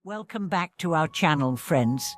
Welcome back to our channel, friends.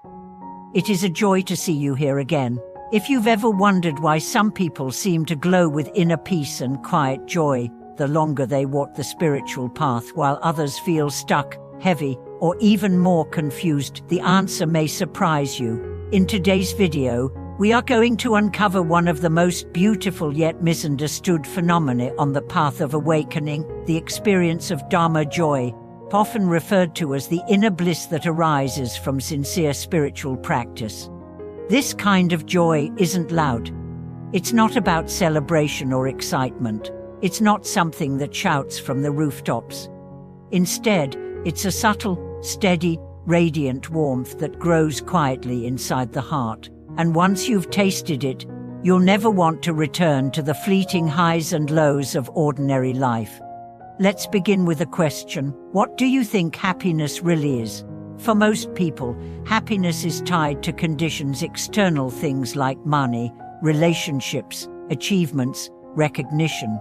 It is a joy to see you here again. If you've ever wondered why some people seem to glow with inner peace and quiet joy the longer they walk the spiritual path, while others feel stuck, heavy, or even more confused, the answer may surprise you. In today's video, we are going to uncover one of the most beautiful yet misunderstood phenomena on the path of awakening, the experience of Dharma joy, often referred to as the inner bliss that arises from sincere spiritual practice. This kind of joy isn't loud. It's not about celebration or excitement. It's not something that shouts from the rooftops. Instead, it's a subtle, steady, radiant warmth that grows quietly inside the heart. And once you've tasted it, you'll never want to return to the fleeting highs and lows of ordinary life. Let's begin with a question. What do you think happiness really is? For most people, happiness is tied to conditions, external things like money, relationships, achievements, recognition.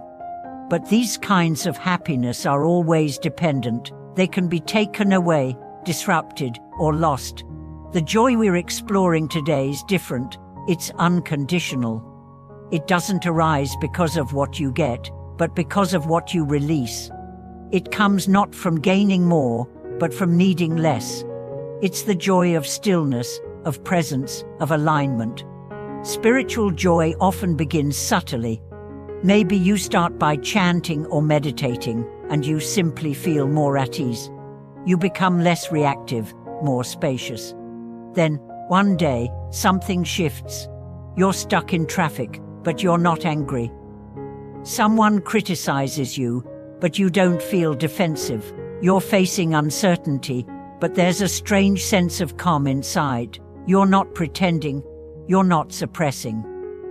But these kinds of happiness are always dependent. They can be taken away, disrupted, or lost. The joy we're exploring today is different. It's unconditional. It doesn't arise because of what you get, but because of what you release. It comes not from gaining more, but from needing less. It's the joy of stillness, of presence, of alignment. Spiritual joy often begins subtly. Maybe you start by chanting or meditating, and you simply feel more at ease. You become less reactive, more spacious. Then, one day, something shifts. You're stuck in traffic, but you're not angry. Someone criticizes you, but you don't feel defensive. You're facing uncertainty, but there's a strange sense of calm inside. You're not pretending, you're not suppressing.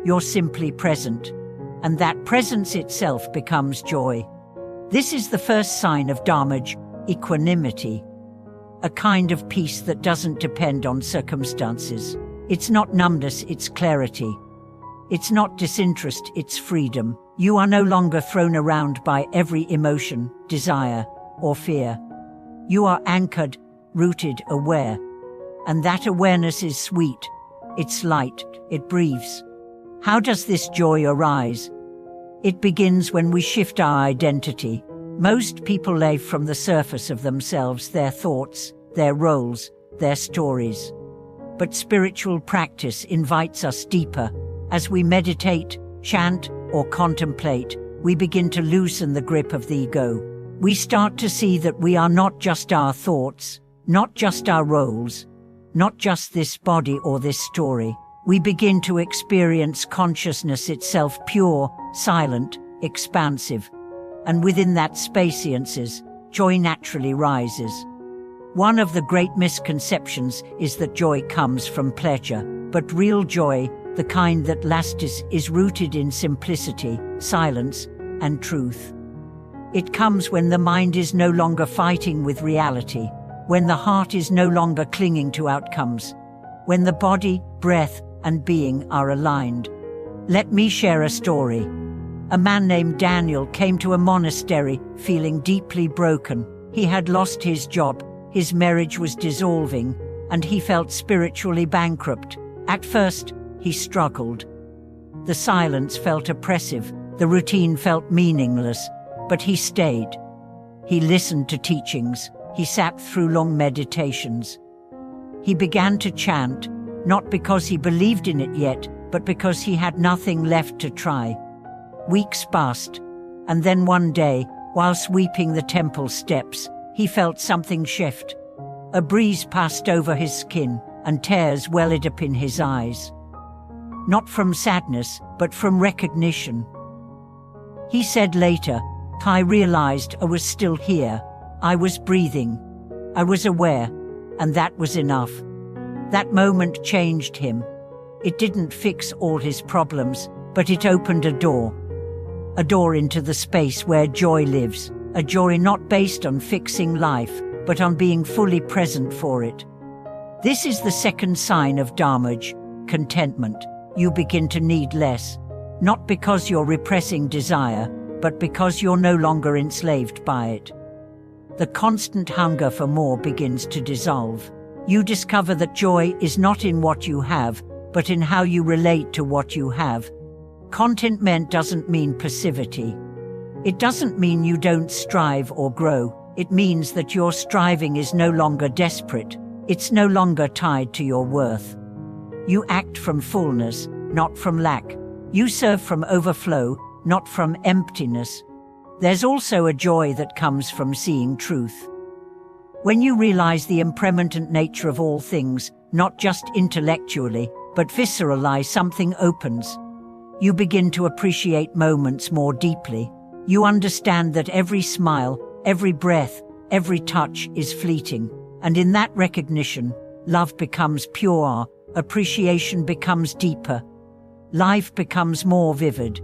You're simply present. And that presence itself becomes joy. This is the first sign of Dharma, equanimity. A kind of peace that doesn't depend on circumstances. It's not numbness, it's clarity. It's not disinterest, it's freedom. You are no longer thrown around by every emotion, desire, or fear. You are anchored, rooted, aware. And that awareness is sweet. It's light, it breathes. How does this joy arise? It begins when we shift our identity. Most people live from the surface of themselves, their thoughts, their roles, their stories. But spiritual practice invites us deeper. As we meditate, chant, or contemplate, we begin to loosen the grip of the ego. We start to see that we are not just our thoughts, not just our roles, not just this body or this story. We begin to experience consciousness itself, pure, silent, expansive. And within that spacience, joy naturally rises. One of the great misconceptions is that joy comes from pleasure, but real joy, the kind that lasts, is rooted in simplicity, silence, and truth. It comes when the mind is no longer fighting with reality, when the heart is no longer clinging to outcomes, when the body, breath, and being are aligned. Let me share a story. A man named Daniel came to a monastery feeling deeply broken. He had lost his job, his marriage was dissolving, and he felt spiritually bankrupt. At first, he struggled. The silence felt oppressive, the routine felt meaningless, but he stayed. He listened to teachings, he sat through long meditations. He began to chant, not because he believed in it yet, but because he had nothing left to try. Weeks passed, and then one day, while sweeping the temple steps, he felt something shift. A breeze passed over his skin, and tears welled up in his eyes. Not from sadness, but from recognition. He said later, "I realized I was still here. I was breathing. I was aware, and that was enough." That moment changed him. It didn't fix all his problems, but it opened a door into the space where joy lives, a joy not based on fixing life, but on being fully present for it. This is the second sign of Dharma, contentment. You begin to need less, not because you're repressing desire, but because you're no longer enslaved by it. the constant hunger for more begins to dissolve. You discover that joy is not in what you have, but in how you relate to what you have. Contentment doesn't mean passivity. It doesn't mean you don't strive or grow. It means that your striving is no longer desperate. It's no longer tied to your worth. You act from fullness, not from lack. You serve from overflow, not from emptiness. There's also a joy that comes from seeing truth. When you realize the impermanent nature of all things, not just intellectually, but viscerally, something opens. You begin to appreciate moments more deeply. You understand that every smile, every breath, every touch is fleeting. And in that recognition, love becomes pure, appreciation becomes deeper, life becomes more vivid.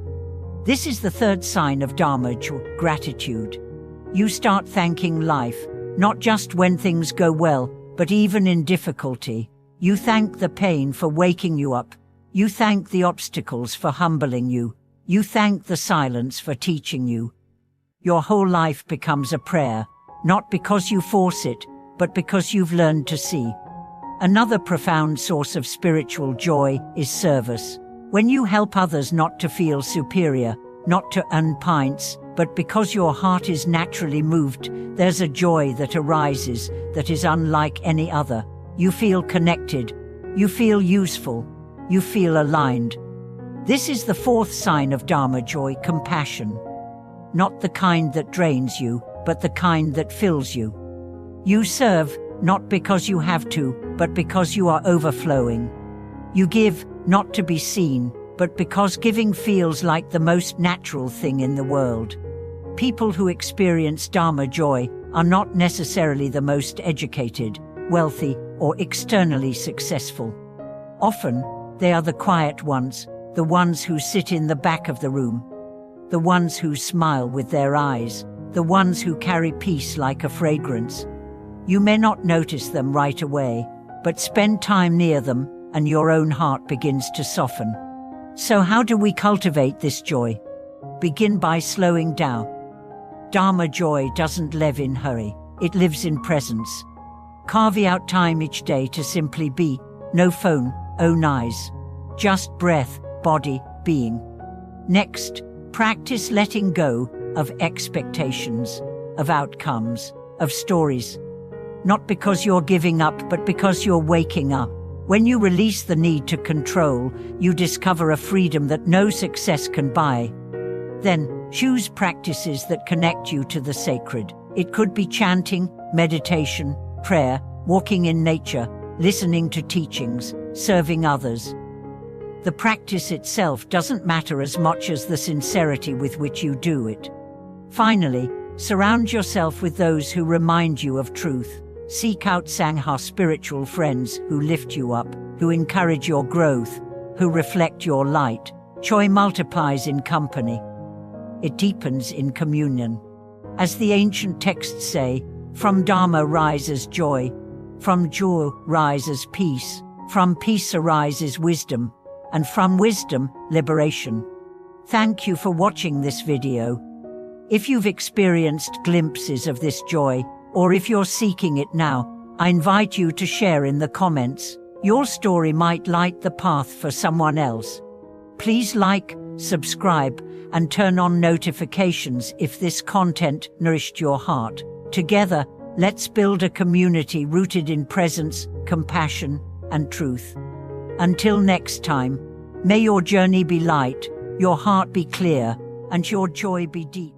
This is the third sign of Dharma, gratitude. You start thanking life, not just when things go well, but even in difficulty. You thank the pain for waking you up. You thank the obstacles for humbling you. You thank the silence for teaching you. Your whole life becomes a prayer, not because you force it, but because you've learned to see. Another profound source of spiritual joy is service. When you help others not to feel superior, not to earn points, but because your heart is naturally moved, there's a joy that arises that is unlike any other. You feel connected, you feel useful, you feel aligned. This is the fourth sign of Dharma joy, compassion. Not the kind that drains you, but the kind that fills you. You serve, not because you have to, but because you are overflowing. You give, not to be seen, but because giving feels like the most natural thing in the world. People who experience Dharma joy are not necessarily the most educated, wealthy, or externally successful. Often, they are the quiet ones, the ones who sit in the back of the room, the ones who smile with their eyes, the ones who carry peace like a fragrance. You may not notice them right away, but spend time near them, and your own heart begins to soften. So how do we cultivate this joy? Begin by slowing down. Dharma joy doesn't live in hurry, it lives in presence. Carve out time each day to simply be, no phone, own eyes. Just breath, body, being. Next, practice letting go of expectations, of outcomes, of stories. Not because you're giving up, but because you're waking up. When you release the need to control, you discover a freedom that no success can buy. Then, choose practices that connect you to the sacred. It could be chanting, meditation, prayer, walking in nature, listening to teachings, serving others. The practice itself doesn't matter as much as the sincerity with which you do it. Finally, surround yourself with those who remind you of truth. Seek out Sangha, spiritual friends who lift you up, who encourage your growth, who reflect your light. Joy multiplies in company. It deepens in communion. As the ancient texts say, from Dharma rises joy, from joy rises peace, from peace arises wisdom, and from wisdom, liberation. Thank you for watching this video. If you've experienced glimpses of this joy, or if you're seeking it now, I invite you to share in the comments. Your story might light the path for someone else. Please like, subscribe, and turn on notifications if this content nourished your heart. Together, let's build a community rooted in presence, compassion, and truth. Until next time, may your journey be light, your heart be clear, and your joy be deep.